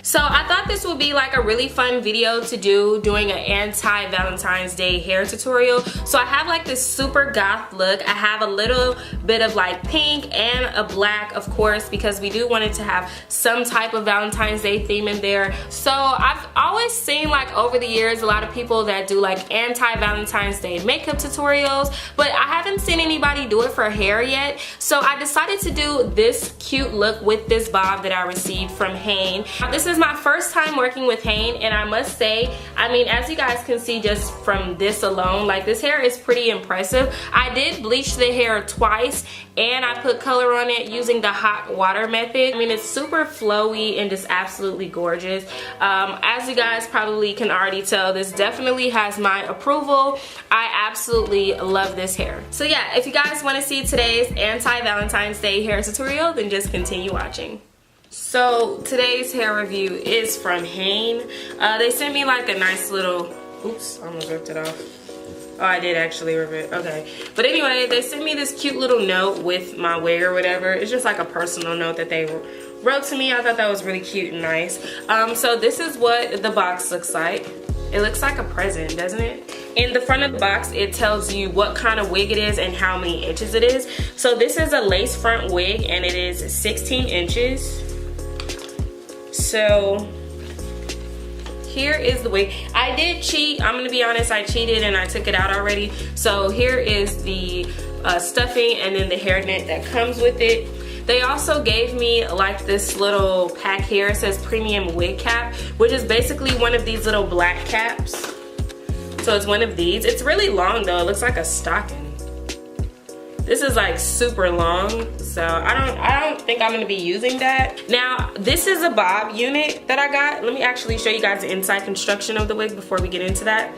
So I thought this would be like a really fun video to do, doing an anti-Valentine's Day hair tutorial. So I have like this super goth look. I have a little bit of like pink and a black, of course, because we do want it to have some type of Valentine's Day theme in there. So I've always seen like over the years a lot of people that do like anti-Valentine's Day makeup tutorials, but I haven't seen anybody do it for hair yet. So I decided to do this cute look with this bob that I received from Hanne. This is my first time working with Hanne, and I must say, I mean, as you guys can see just from this alone, like this hair is pretty impressive. I did bleach the hair twice and I put color on it using the hot water method. I mean, it's super flowy and just absolutely gorgeous. As you guys probably can already tell, this definitely has my approval. I absolutely love this hair. So yeah, if you guys want to see today's anti-Valentine's Day hair tutorial, then just continue watching. So today's hair review is from Hanne. They sent me like a nice little, oops, I almost ripped it off. Oh, I did actually rip it, okay. But anyway, they sent me this cute little note with my wig or whatever. It's just like a personal note that they wrote to me. I thought that was really cute and nice. So this is what the box looks like. It looks like a present, doesn't it? In the front of the box, it tells you what kind of wig it is and how many inches it is. So this is a lace front wig and it is 16 inches. So here is the wig. I did cheat. I'm gonna be honest, I cheated and I took it out already. So here is the stuffing and then the hairnet that comes with it. They also gave me like this little pack here. It says premium wig cap, which is basically one of these little black caps. So it's one of these. It's really long though. It looks like a stocking. This is like super long, so I don't think I'm gonna be using that. Now, this is a bob unit that I got. Let me actually show you guys the inside construction of the wig before we get into that.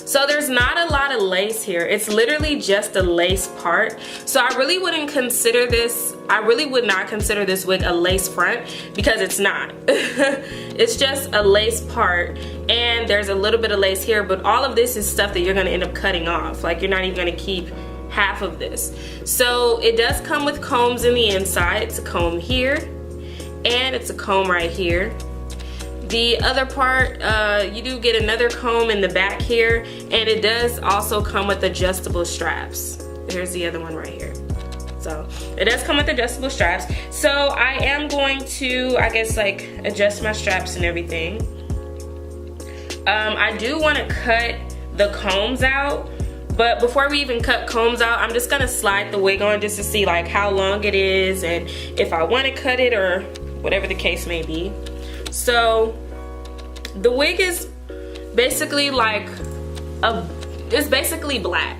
So there's not a lot of lace here. It's literally just a lace part. So I really wouldn't consider this, I really would not consider this wig a lace front because it's not. It's just a lace part and there's a little bit of lace here, but all of this is stuff that you're gonna end up cutting off. Like you're not even gonna keep half of this. So it does come with combs in the inside. It's a comb here and it's a comb right here. The other part, you do get another comb in the back here, and it does also come with adjustable straps. Here's the other one right here. So it does come with adjustable straps. So I am going to, I guess, like adjust my straps and everything. I do want to cut the combs out. But before we even cut combs out, I'm just gonna slide the wig on just to see like how long it is and if I want to cut it or whatever the case may be. So the wig is basically like it's basically black.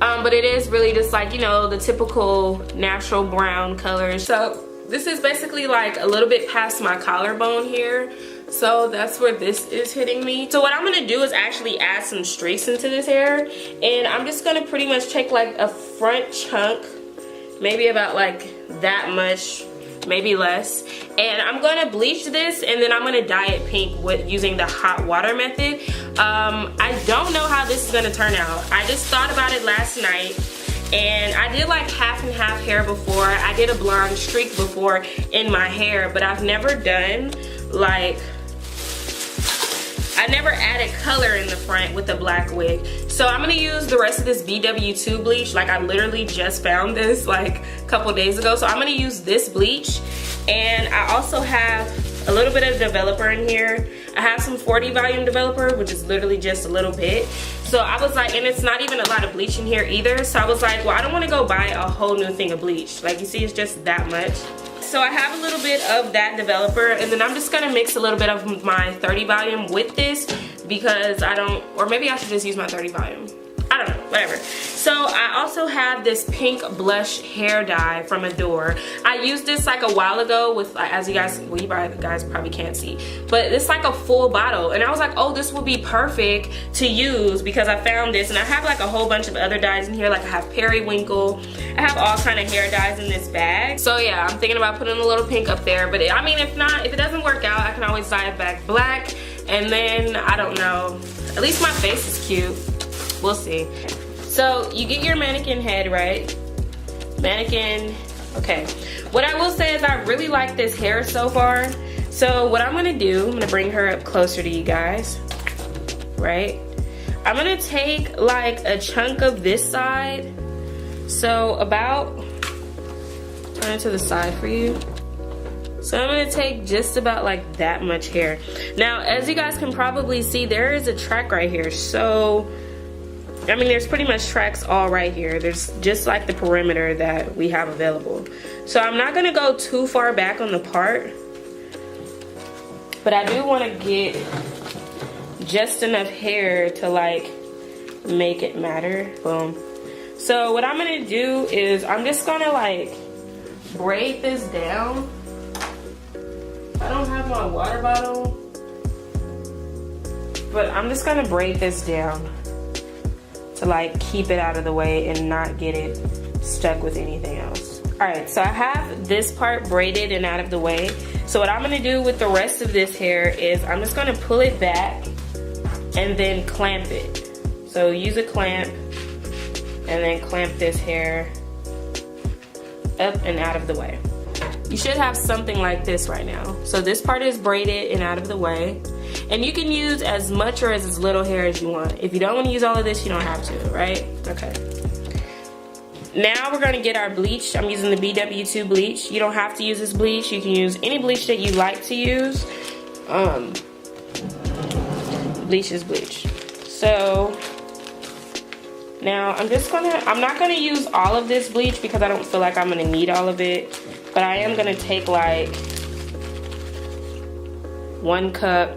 But it is really just like, you know, the typical natural brown colors. So this is basically like a little bit past my collarbone here. So that's where this is hitting me. So what I'm gonna do is actually add some streaks into this hair, and I'm just gonna pretty much take like a front chunk, maybe about like that much, maybe less, and I'm gonna bleach this and then I'm gonna dye it pink with using the hot water method. I don't know how this is gonna turn out. I just thought about it last night. And I did like half and half hair before. I did a blonde streak before in my hair, but I've never done like, I never added color in the front with the black wig. So I'm gonna use the rest of this BW2 bleach. Like I literally just found this like a couple days ago. So I'm gonna use this bleach. And I also have a little bit of developer in here. I have some 40 volume developer, which is literally just a little bit. So I was like, and it's not even a lot of bleach in here either. So I was like, well, I don't wanna go buy a whole new thing of bleach. Like you see, it's just that much. So I have a little bit of that developer, and then I'm just gonna mix a little bit of my 30 volume with this because I don't, or maybe I should just use my 30 volume. I don't know, whatever. So I also have this pink blush hair dye from Adore. I used this like a while ago with, as you guys, well you guys probably can't see, but it's like a full bottle. And I was like, oh, this will be perfect to use because I found this. And I have like a whole bunch of other dyes in here. Like I have periwinkle. I have all kind of hair dyes in this bag. So yeah, I'm thinking about putting a little pink up there. But I mean, if not, if it doesn't work out, I can always dye it back black. And then, I don't know, at least my face is cute. We'll see. So you get your mannequin head, right? Mannequin, okay. What I will say is I really like this hair so far. So what I'm gonna do, I'm gonna bring her up closer to you guys, right? I'm gonna take like a chunk of this side, so about, turn it to the side for you. So I'm gonna take just about like that much hair. Now, as you guys can probably see, there is a track right here. So, I mean, there's pretty much tracks all right here. There's just like the perimeter that we have available. So I'm not gonna go too far back on the part, but I do wanna get just enough hair to like make it matter. Boom. So what I'm gonna do is I'm just gonna like braid this down. I don't have my water bottle, but I'm just gonna braid this down to like keep it out of the way and not get it stuck with anything else. All right, so I have this part braided and out of the way. So what I'm gonna do with the rest of this hair is I'm just gonna pull it back and then clamp it. So use a clamp and then clamp this hair up and out of the way. You should have something like this right now. So this part is braided and out of the way. And you can use as much or as little hair as you want. If you don't want to use all of this, you don't have to, right? Okay. Now we're gonna get our bleach. I'm using the BW2 bleach. You don't have to use this bleach. You can use any bleach that you like to use. Bleach is bleach. So now I'm not gonna use all of this bleach because I don't feel like I'm gonna need all of it, but I am gonna take like 1 cup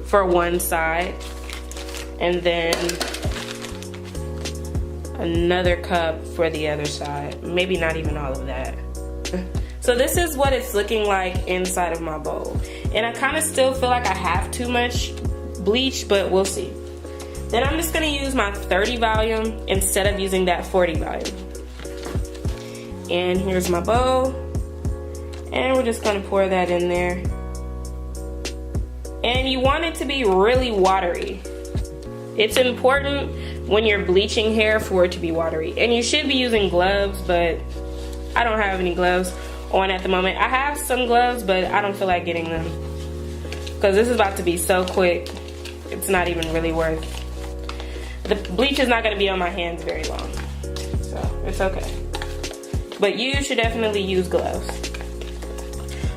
for one side and then another cup for the other side. Maybe not even all of that. So this is what it's looking like inside of my bowl. And I kind of still feel like I have too much bleach, but we'll see. Then I'm just gonna use my 30 volume instead of using that 40 volume. And here's my bowl. And we're just gonna pour that in there. And you want it to be really watery. It's important when you're bleaching hair for it to be watery. And you should be using gloves, but I don't have any gloves on at the moment. I have some gloves, but I don't feel like getting them because this is about to be so quick. It's not even really worth. The bleach is not going to be on my hands very long, so it's okay. But you should definitely use gloves.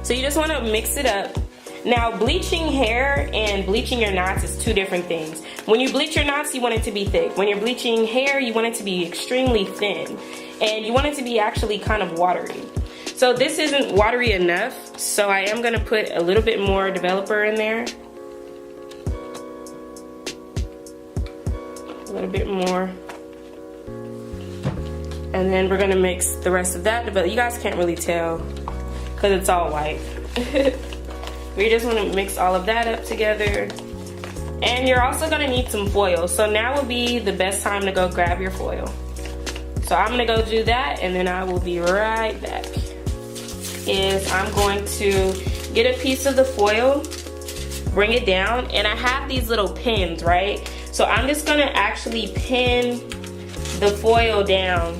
So you just want to mix it up. Now, bleaching hair and bleaching your knots is two different things. When you bleach your knots, you want it to be thick. When you're bleaching hair, you want it to be extremely thin. And you want it to be actually kind of watery. So this isn't watery enough, so I am gonna put a little bit more developer in there. A little bit more. And then we're gonna mix the rest of that, but you guys can't really tell because it's all white. We just wanna mix all of that up together. And you're also gonna need some foil. So now will be the best time to go grab your foil. So I'm gonna go do that and then I will be right back. I'm going to get a piece of the foil, bring it down, and I have these little pins, right? So I'm just gonna actually pin the foil down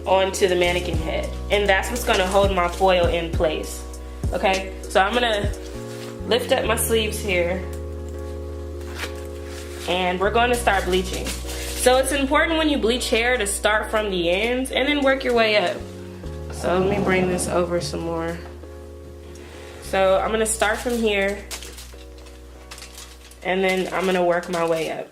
onto the mannequin head. And that's what's gonna hold my foil in place, okay? So I'm gonna lift up my sleeves here and we're gonna start bleaching. So it's important when you bleach hair to start from the ends and then work your way up. So let me bring this over some more. So I'm gonna start from here and then I'm gonna work my way up.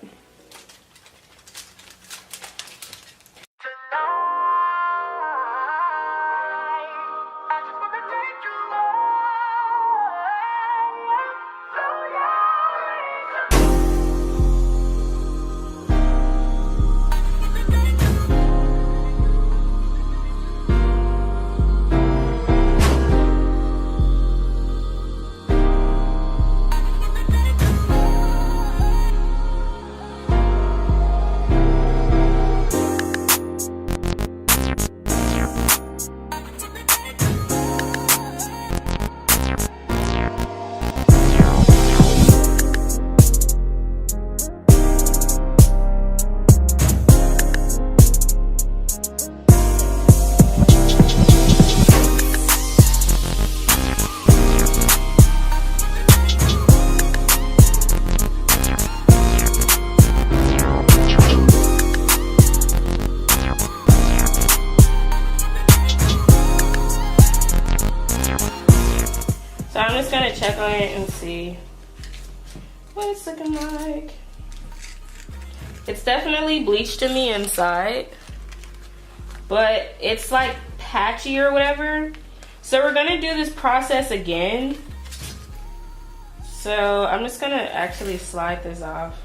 check on it and see what it's looking like. It's definitely bleached to me inside, but it's like patchy or whatever. So we're gonna do this process again. So I'm just gonna actually slide this off.